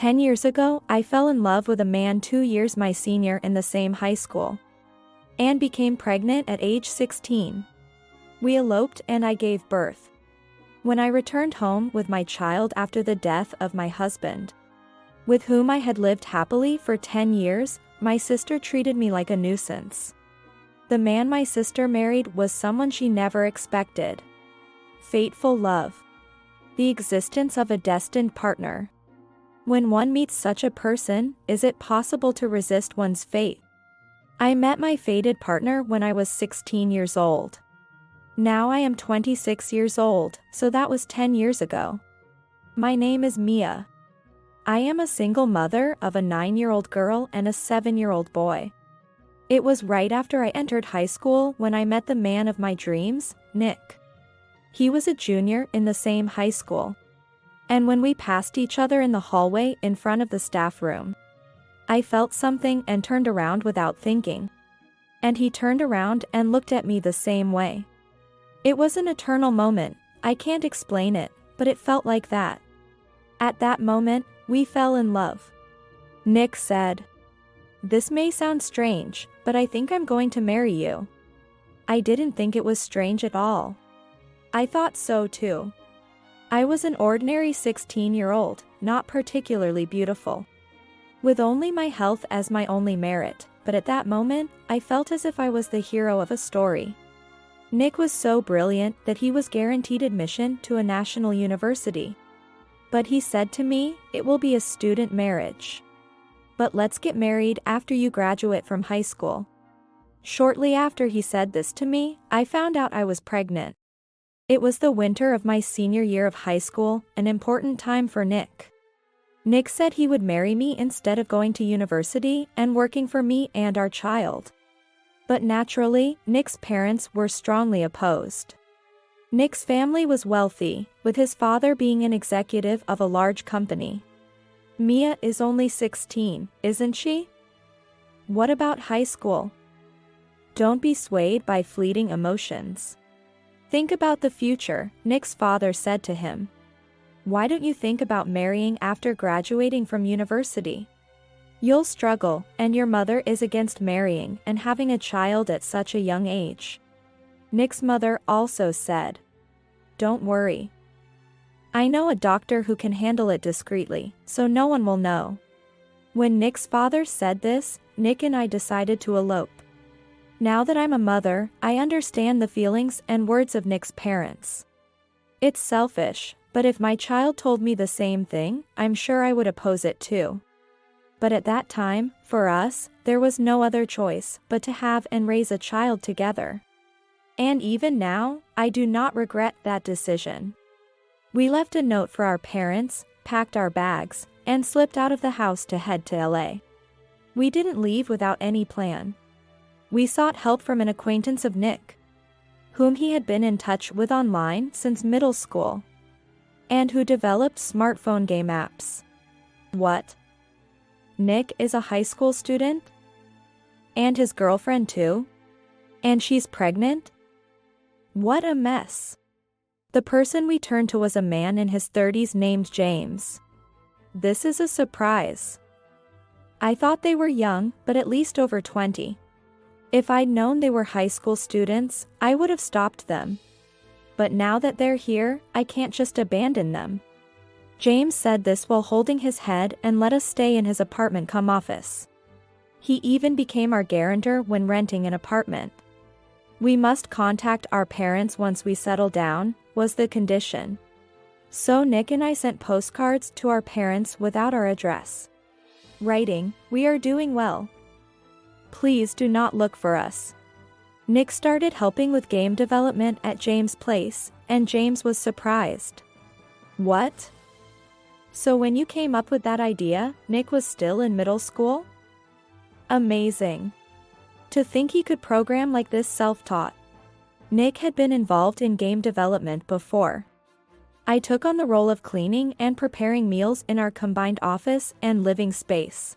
10 years ago, I fell in love with a man 2 years my senior in the same high school. And became pregnant at age 16. We eloped and I gave birth. When I returned home with my child after the death of my husband, with whom I had lived happily for 10 years, my sister treated me like a nuisance. The man my sister married was someone she never expected. Fateful love. The existence of a destined partner. When one meets such a person, is it possible to resist one's fate? I met my fated partner when I was 16 years old. Now I am 26 years old, so that was 10 years ago. My name is Mia. I am a single mother of a 9-year-old girl and a 7-year-old boy. It was right after I entered high school when I met the man of my dreams, Nick. He was a junior in the same high school. And when we passed each other in the hallway in front of the staff room, I felt something and turned around without thinking. And he turned around and looked at me the same way. It was an eternal moment, I can't explain it, but it felt like that. At that moment, we fell in love. Nick said, "This may sound strange, but I think I'm going to marry you." I didn't think it was strange at all. I thought so too. I was an ordinary 16-year-old, not particularly beautiful, with only my health as my only merit, but at that moment, I felt as if I was the hero of a story. Nick was so brilliant that he was guaranteed admission to a national university. But he said to me, "It will be a student marriage. But let's get married after you graduate from high school." Shortly after he said this to me, I found out I was pregnant. It was the winter of my senior year of high school, an important time for Nick. Nick said he would marry me instead of going to university and working for me and our child. But naturally, Nick's parents were strongly opposed. Nick's family was wealthy, with his father being an executive of a large company. Mia is only 16, isn't she? What about high school? Don't be swayed by fleeting emotions. Think about the future, Nick's father said to him. Why don't you think about marrying after graduating from university? You'll struggle, and your mother is against marrying and having a child at such a young age. Nick's mother also said, "Don't worry. I know a doctor who can handle it discreetly, so no one will know." When Nick's father said this, Nick and I decided to elope. Now that I'm a mother, I understand the feelings and words of Nick's parents. It's selfish, but if my child told me the same thing, I'm sure I would oppose it too. But at that time, for us, there was no other choice but to have and raise a child together. And even now, I do not regret that decision. We left a note for our parents, packed our bags, and slipped out of the house to head to LA. We didn't leave without any plan. We sought help from an acquaintance of Nick, whom he had been in touch with online since middle school, and who developed smartphone game apps. What? Nick is a high school student? And his girlfriend too? And she's pregnant? What a mess. The person we turned to was a man in his 30s named James. This is a surprise. I thought they were young, but at least over 20. If I'd known they were high school students, I would have stopped them. But now that they're here, I can't just abandon them. James said this while holding his head and let us stay in his apartment-cum-office. He even became our guarantor when renting an apartment. We must contact our parents once we settle down, was the condition. So Nick and I sent postcards to our parents without our address. Writing, "We are doing well. Please do not look for us." Nick started helping with game development at James' place, and James was surprised. What? So when you came up with that idea, Nick was still in middle school? Amazing. To think he could program like this self-taught. Nick had been involved in game development before. I took on the role of cleaning and preparing meals in our combined office and living space.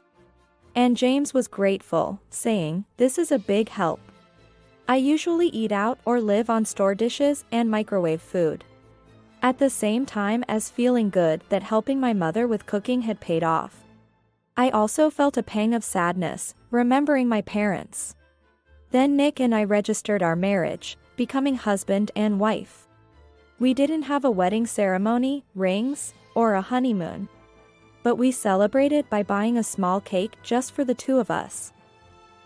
And James was grateful, saying, "This is a big help. I usually eat out or live on store dishes and microwave food." At the same time as feeling good that helping my mother with cooking had paid off. I also felt a pang of sadness, remembering my parents. Then Nick and I registered our marriage, becoming husband and wife. We didn't have a wedding ceremony, rings, or a honeymoon. But we celebrated by buying a small cake just for the two of us.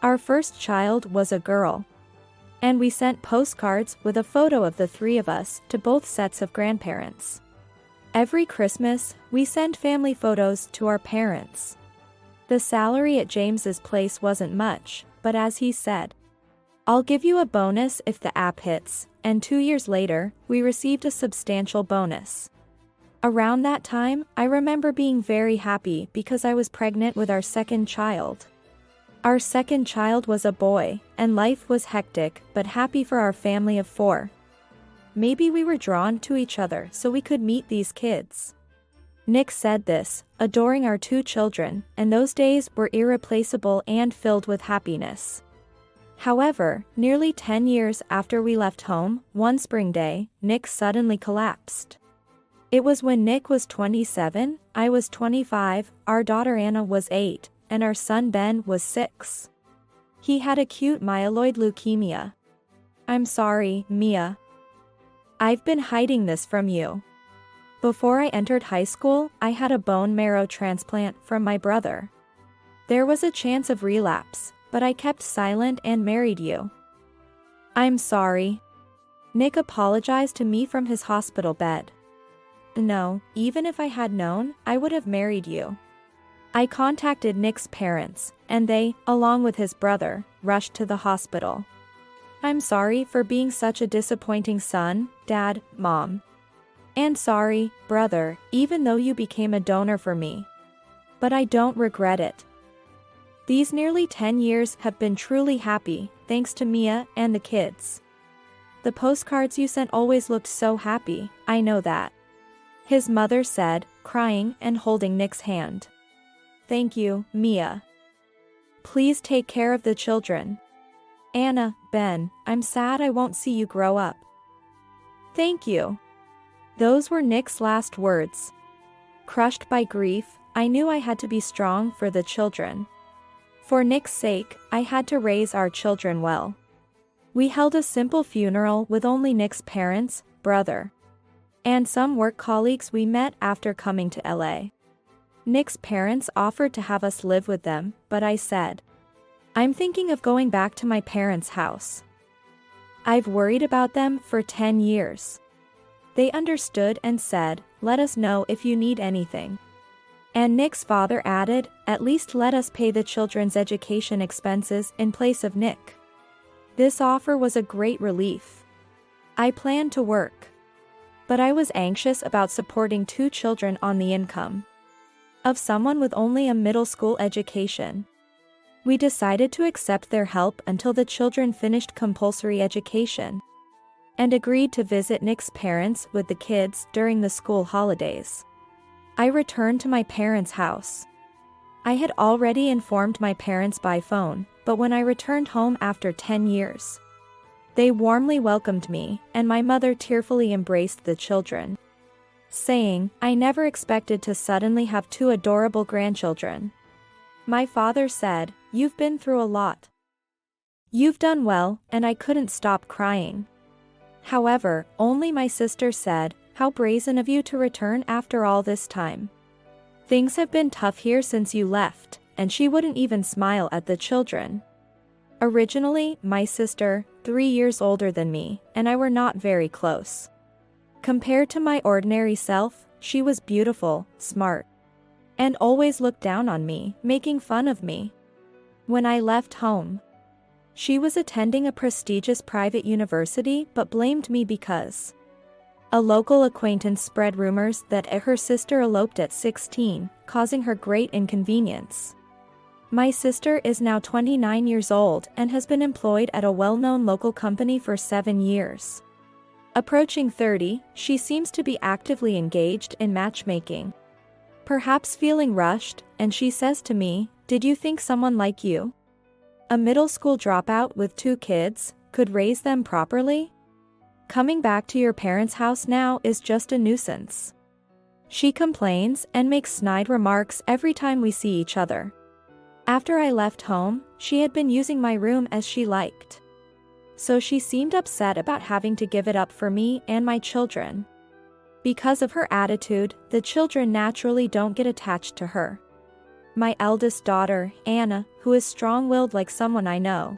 Our first child was a girl. And we sent postcards with a photo of the three of us to both sets of grandparents. Every Christmas, we sent family photos to our parents. The salary at James's place wasn't much, but as he said, "I'll give you a bonus if the app hits," and 2 years later, we received a substantial bonus. Around that time, I remember being very happy because I was pregnant with our second child. Our second child was a boy, and life was hectic but happy for our family of 4. Maybe we were drawn to each other so we could meet these kids. Nick said this, adoring our 2 children, and those days were irreplaceable and filled with happiness. However, nearly 10 years after we left home, one spring day, Nick suddenly collapsed. It was when Nick was 27, I was 25, our daughter Anna was 8, and our son Ben was 6. He had acute myeloid leukemia. I'm sorry, Mia. I've been hiding this from you. Before I entered high school, I had a bone marrow transplant from my brother. There was a chance of relapse, but I kept silent and married you. I'm sorry. Nick apologized to me from his hospital bed. No, even if I had known, I would have married you. I contacted Nick's parents, and they, along with his brother, rushed to the hospital. I'm sorry for being such a disappointing son, Dad, Mom. And sorry, brother, even though you became a donor for me. But I don't regret it. These nearly 10 years have been truly happy, thanks to Mia and the kids. The postcards you sent always looked so happy, I know that. His mother said, crying and holding Nick's hand. Thank you, Mia. Please take care of the children. Anna, Ben, I'm sad I won't see you grow up. Thank you. Those were Nick's last words. Crushed by grief, I knew I had to be strong for the children. For Nick's sake, I had to raise our children well. We held a simple funeral with only Nick's parents, brother, and some work colleagues we met after coming to LA. Nick's parents offered to have us live with them, but I said, I'm thinking of going back to my parents' house. I've worried about them for 10 years. They understood and said, let us know if you need anything. And Nick's father added, at least let us pay the children's education expenses in place of Nick. This offer was a great relief. I planned to work. But I was anxious about supporting 2 children on the income of someone with only a middle school education. We decided to accept their help until the children finished compulsory education, and agreed to visit Nick's parents with the kids during the school holidays. I returned to my parents' house. I had already informed my parents by phone, but when I returned home after 10 years, they warmly welcomed me, and my mother tearfully embraced the children, saying, I never expected to suddenly have 2 adorable grandchildren. My father said, you've been through a lot. You've done well, and I couldn't stop crying. However, only my sister said, how brazen of you to return after all this time. Things have been tough here since you left, and she wouldn't even smile at the children. Originally, my sister, 3 years older than me, and I were not very close. Compared to my ordinary self, she was beautiful, smart, and always looked down on me, making fun of me. When I left home, she was attending a prestigious private university but blamed me because a local acquaintance spread rumors that her sister eloped at 16, causing her great inconvenience. My sister is now 29 years old and has been employed at a well-known local company for 7 years. Approaching 30, she seems to be actively engaged in matchmaking. Perhaps feeling rushed, and she says to me, did you think someone like you, a middle school dropout with 2 kids, could raise them properly? Coming back to your parents' house now is just a nuisance. She complains and makes snide remarks every time we see each other. After I left home, she had been using my room as she liked. So she seemed upset about having to give it up for me and my children. Because of her attitude, the children naturally don't get attached to her. My eldest daughter, Anna, who is strong-willed like someone I know,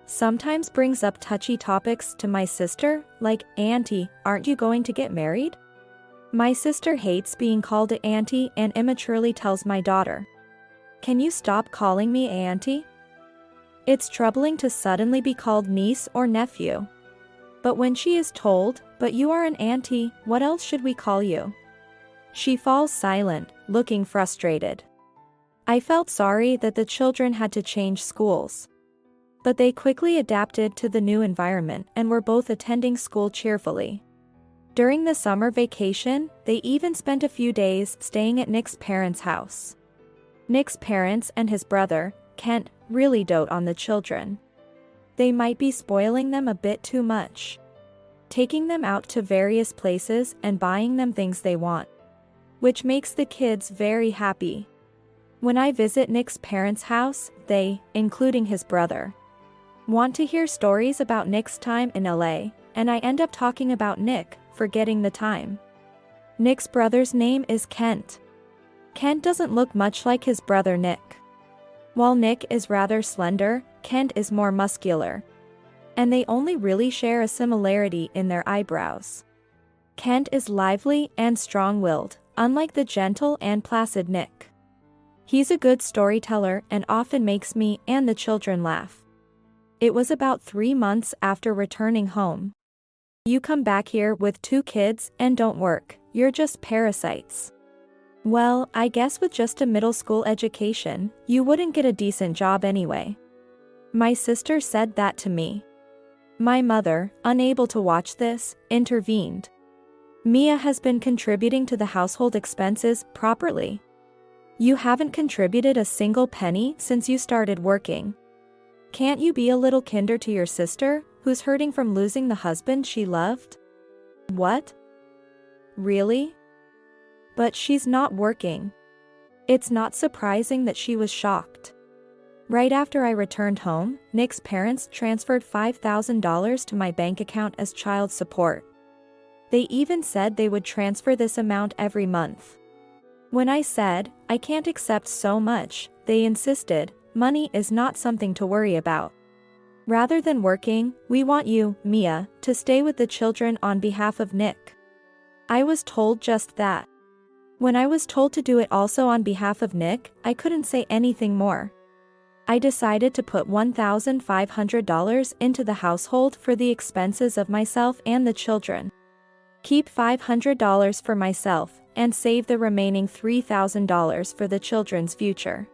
sometimes brings up touchy topics to my sister, like, "Auntie, aren't you going to get married?" My sister hates being called a auntie and immaturely tells my daughter, "Can you stop calling me auntie?" It's troubling to suddenly be called niece or nephew. But when she is told, "But you are an auntie, what else should we call you?" she falls silent, looking frustrated. I felt sorry that the children had to change schools. But they quickly adapted to the new environment and were both attending school cheerfully. During the summer vacation, they even spent a few days staying at Nick's parents' house. Nick's parents and his brother, Kent, really dote on the children. They might be spoiling them a bit too much, taking them out to various places and buying them things they want, which makes the kids very happy. When I visit Nick's parents' house, they, including his brother, want to hear stories about Nick's time in LA, and I end up talking about Nick, forgetting the time. Nick's brother's name is Kent. Kent doesn't look much like his brother Nick. While Nick is rather slender, Kent is more muscular. And they only really share a similarity in their eyebrows. Kent is lively and strong-willed, unlike the gentle and placid Nick. He's a good storyteller and often makes me and the children laugh. It was about 3 months after returning home. "You come back here with 2 kids and don't work, you're just parasites." Well, I guess with just a middle school education, you wouldn't get a decent job anyway. My sister said that to me. My mother, unable to watch this, intervened. "Mia has been contributing to the household expenses properly. You haven't contributed a single penny since you started working. Can't you be a little kinder to your sister, who's hurting from losing the husband she loved?" What? Really? But she's not working. It's not surprising that she was shocked. Right after I returned home, Nick's parents transferred $5,000 to my bank account as child support. They even said they would transfer this amount every month. When I said, "I can't accept so much," they insisted, "Money is not something to worry about. Rather than working, we want you, Mia, to stay with the children on behalf of Nick." I was told just that. When I was told to do it also on behalf of Nick, I couldn't say anything more. I decided to put $1,500 into the household for the expenses of myself and the children. Keep $500 for myself, and save the remaining $3,000 for the children's future.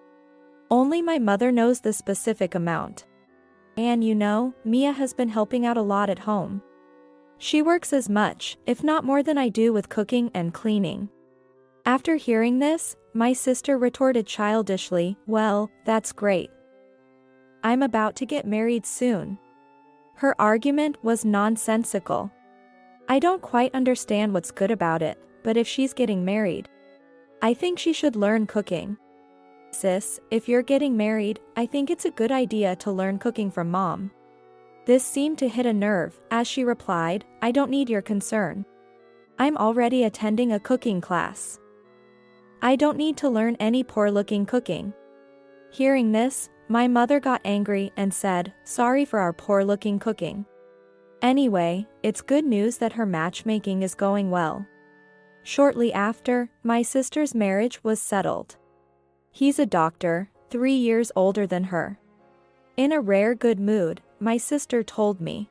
Only my mother knows the specific amount. And you know, Mia has been helping out a lot at home. She works as much, if not more than I do with cooking and cleaning. After hearing this, my sister retorted childishly, "Well, that's great. I'm about to get married soon." Her argument was nonsensical. I don't quite understand what's good about it, but if she's getting married, I think she should learn cooking. "Sis, if you're getting married, I think it's a good idea to learn cooking from Mom." This seemed to hit a nerve, as she replied, "I don't need your concern. I'm already attending a cooking class. I don't need to learn any poor-looking cooking." Hearing this, my mother got angry and said, "Sorry for our poor-looking cooking. Anyway, it's good news that her matchmaking is going well." Shortly after, my sister's marriage was settled. He's a doctor, 3 years older than her. In a rare good mood, my sister told me,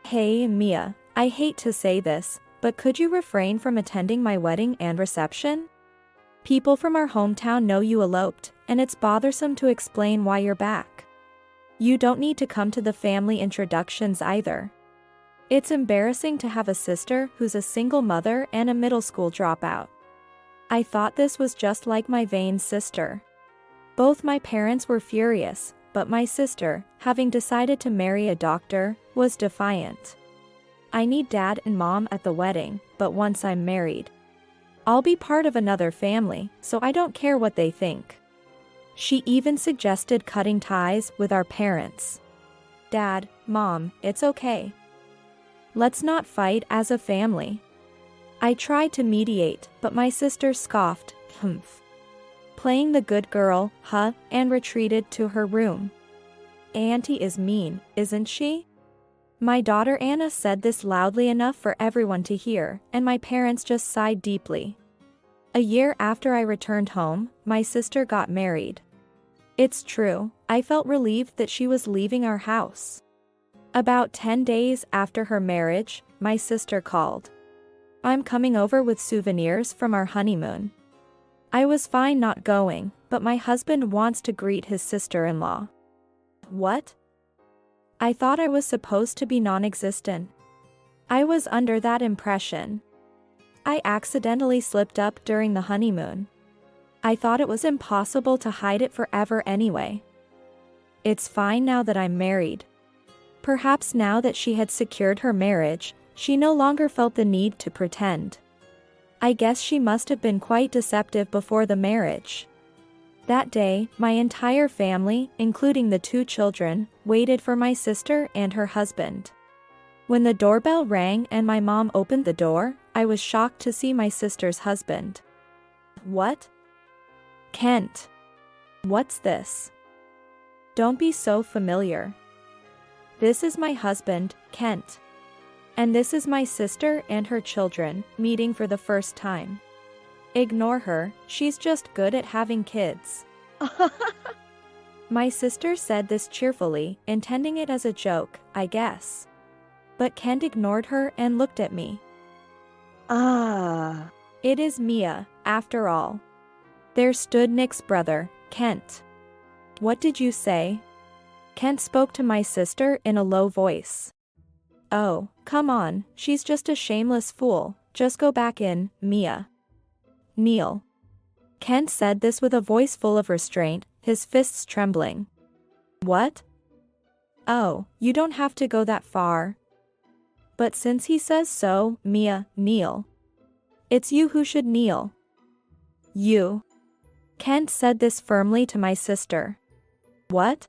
"Hey, Mia, I hate to say this, but could you refrain from attending my wedding and reception? People from our hometown know you eloped, and it's bothersome to explain why you're back. You don't need to come to the family introductions either. It's embarrassing to have a sister who's a single mother and a middle school dropout." I thought this was just like my vain sister. Both my parents were furious, but my sister, having decided to marry a doctor, was defiant. I need dad and mom at the wedding, but once I'm married, I'll be part of another family, so I don't care what they think. She even suggested cutting ties with our parents. Dad, Mom, it's okay. Let's not fight as a family. I tried to mediate, but my sister scoffed, humph. Playing the good girl, huh, and retreated to her room. Auntie is mean, isn't she? My daughter Anna said this loudly enough for everyone to hear, and my parents just sighed deeply. A year after I returned home, my sister got married. It's true, I felt relieved that she was leaving our house. About 10 days after her marriage, my sister called. I'm coming over with souvenirs from our honeymoon. I was fine not going, but my husband wants to greet his sister-in-law. What? I thought I was supposed to be non-existent. I was under that impression. I accidentally slipped up during the honeymoon. I thought it was impossible to hide it forever anyway. It's fine now that I'm married. Perhaps now that she had secured her marriage, she no longer felt the need to pretend. I guess she must have been quite deceptive before the marriage. That day, my entire family, including the 2 children, waited for my sister and her husband. When the doorbell rang and my mom opened the door, I was shocked to see my sister's husband. What? Kent. What's this? Don't be so familiar. This is my husband, Kent. And this is my sister and her children, meeting for the first time. Ignore her, she's just good at having kids. My sister said this cheerfully, intending it as a joke, I guess. But Kent ignored her and looked at me. It is Mia, after all. There stood Nick's brother, Kent. What did you say? Kent spoke to my sister in a low voice. Oh, come on, she's just a shameless fool, just go back in, Mia. Kneel. Kent said this with a voice full of restraint, his fists trembling. What? Oh, you don't have to go that far. But since he says so, Mia, kneel. It's you who should kneel. You. Kent said this firmly to my sister. What?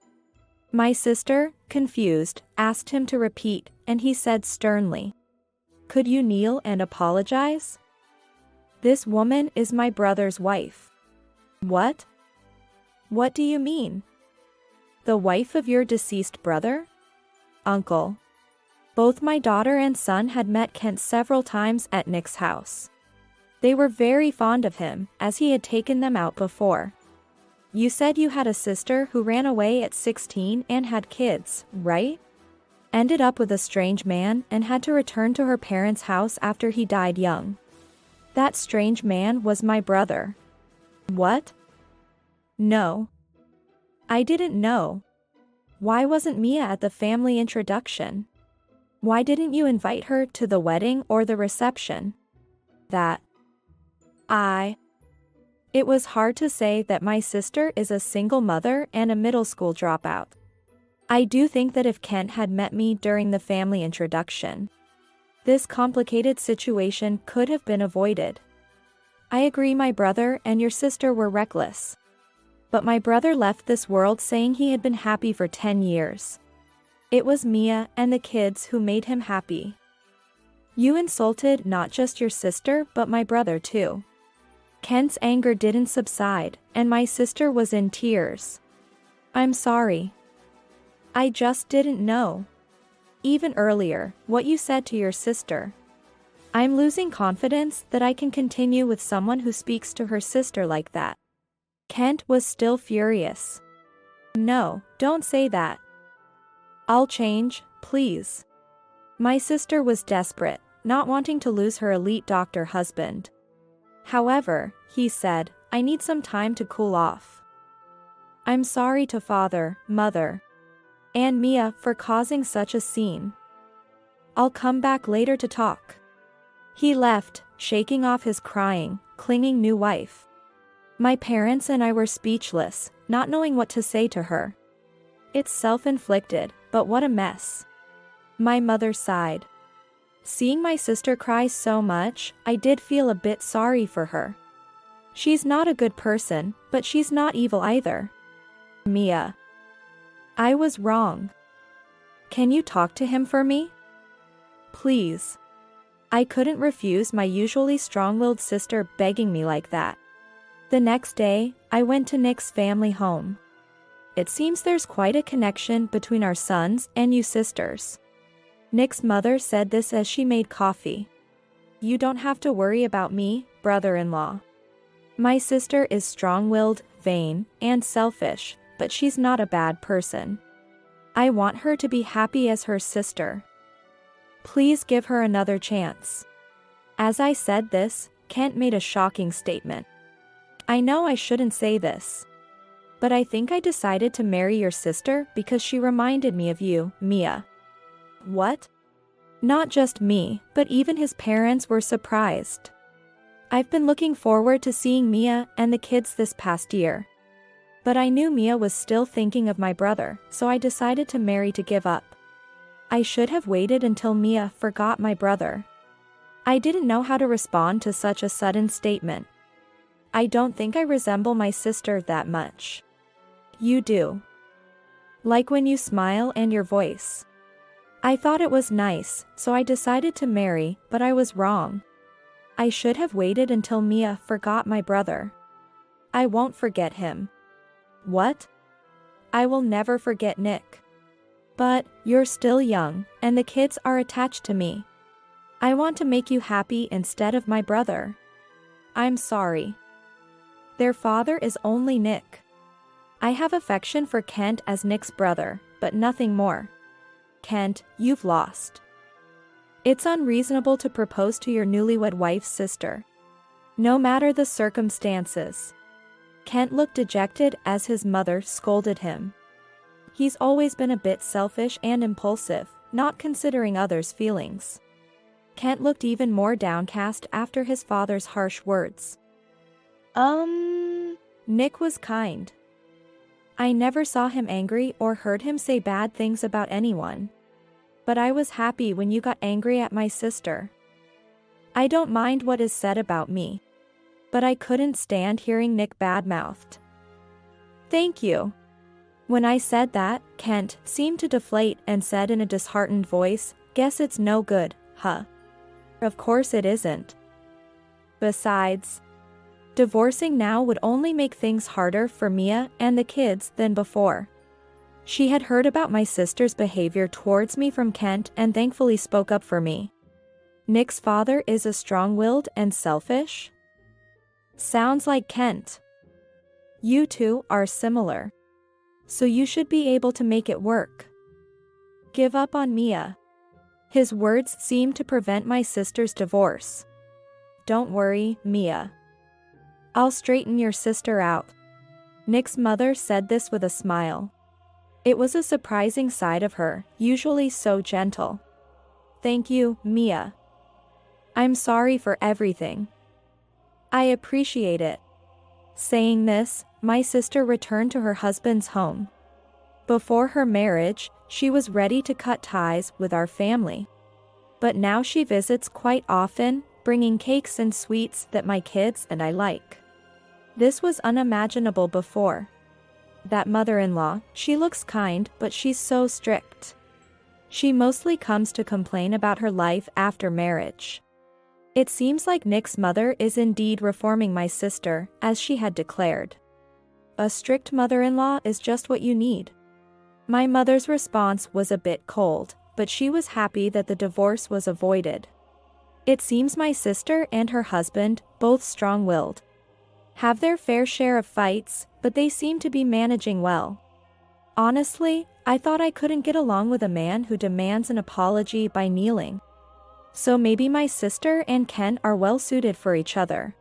My sister, confused, asked him to repeat, and he said sternly. Could you kneel and apologize? This woman is my brother's wife. What? What do you mean? The wife of your deceased brother? Uncle. Both my daughter and son had met Kent several times at Nick's house. They were very fond of him, as he had taken them out before. You said you had a sister who ran away at 16 and had kids, right? Ended up with a strange man and had to return to her parents' house after he died young. That strange man was my brother. What? No. I didn't know. Why wasn't Mia at the family introduction? Why didn't you invite her to the wedding or the reception? It was hard to say that my sister is a single mother and a middle school dropout. I do think that if Kent had met me during the family introduction, this complicated situation could have been avoided. I agree my brother and your sister were reckless. But my brother left this world saying he had been happy for 10 years. It was Mia and the kids who made him happy. You insulted not just your sister but my brother too. Kent's anger didn't subside, and my sister was in tears. I'm sorry. I just didn't know. Even earlier, what you said to your sister. I'm losing confidence that I can continue with someone who speaks to her sister like that. Kent was still furious. No, don't say that. I'll change, please. My sister was desperate, not wanting to lose her elite doctor husband. However, he said, I need some time to cool off. I'm sorry to father, mother, and Mia for causing such a scene. I'll come back later to talk. He left, shaking off his crying, clinging new wife. My parents and I were speechless, not knowing what to say to her. It's self-inflicted, but what a mess. My mother sighed. Seeing my sister cry so much, I did feel a bit sorry for her. She's not a good person, but she's not evil either. Mia. I was wrong. Can you talk to him for me? Please. I couldn't refuse my usually strong-willed sister begging me like that. The next day, I went to Nick's family home. It seems there's quite a connection between our sons and you sisters. Nick's mother said this as she made coffee. You don't have to worry about me, brother-in-law. My sister is strong-willed, vain, and selfish, but she's not a bad person. I want her to be happy as her sister. Please give her another chance. As I said this, Kent made a shocking statement. I know I shouldn't say this, but I think I decided to marry your sister because she reminded me of you, Mia. What? Not just me, but even his parents were surprised. I've been looking forward to seeing Mia and the kids this past year. But I knew Mia was still thinking of my brother, so I decided to marry to give up. I should have waited until Mia forgot my brother. I didn't know how to respond to such a sudden statement. I don't think I resemble my sister that much. You do. Like when you smile and your voice. I thought it was nice, so I decided to marry, but I was wrong. I should have waited until Mia forgot my brother. I won't forget him. What? I will never forget Nick. But, you're still young, and the kids are attached to me. I want to make you happy instead of my brother. I'm sorry. Their father is only Nick. I have affection for Kent as Nick's brother, but nothing more. Kent, you've lost. It's unreasonable to propose to your newlywed wife's sister. No matter the circumstances. Kent looked dejected as his mother scolded him. He's always been a bit selfish and impulsive, not considering others' feelings. Kent looked even more downcast after his father's harsh words. Nick was kind. I never saw him angry or heard him say bad things about anyone. But I was happy when you got angry at my sister. I don't mind what is said about me. But I couldn't stand hearing Nick badmouthed. Thank you. When I said that, Kent seemed to deflate and said in a disheartened voice, guess it's no good, huh? Of course it isn't. Besides, divorcing now would only make things harder for Mia and the kids than before. She had heard about my sister's behavior towards me from Kent and thankfully spoke up for me. Nick's father is a strong-willed and selfish? Sounds like Kent. You two are similar. So you should be able to make it work. Give up on Mia. His words seemed to prevent my sister's divorce. Don't worry, Mia. I'll straighten your sister out. Nick's mother said this with a smile. It was a surprising side of her, usually so gentle. Thank you, Mia. I'm sorry for everything. I appreciate it. Saying this, my sister returned to her husband's home. Before her marriage, she was ready to cut ties with our family. But now she visits quite often, bringing cakes and sweets that my kids and I like. This was unimaginable before. That mother-in-law, she looks kind, but she's so strict. She mostly comes to complain about her life after marriage. It seems like Nick's mother is indeed reforming my sister, as she had declared. A strict mother-in-law is just what you need. My mother's response was a bit cold, but she was happy that the divorce was avoided. It seems my sister and her husband, both strong-willed, have their fair share of fights, but they seem to be managing well. Honestly, I thought I couldn't get along with a man who demands an apology by kneeling. So maybe my sister and Ken are well suited for each other.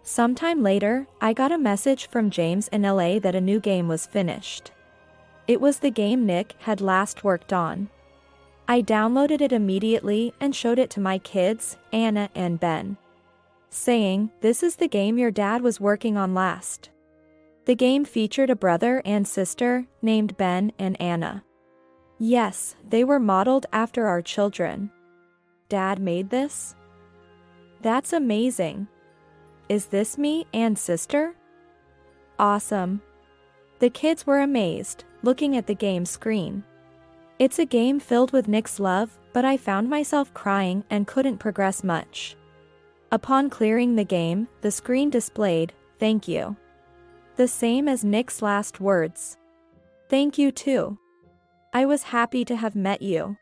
Sometime later, I got a message from James in LA that a new game was finished. It was the game Nick had last worked on. I downloaded it immediately and showed it to my kids, Anna and Ben, saying, "This is the game your dad was working on last." The game featured a brother and sister, named Ben and Anna. Yes, they were modeled after our children. Dad made this? That's amazing. Is this me and sister? Awesome. The kids were amazed, looking at the game screen. It's a game filled with Nick's love, but I found myself crying and couldn't progress much. Upon clearing the game, the screen displayed, "Thank you." The same as Nick's last words. Thank you too. I was happy to have met you.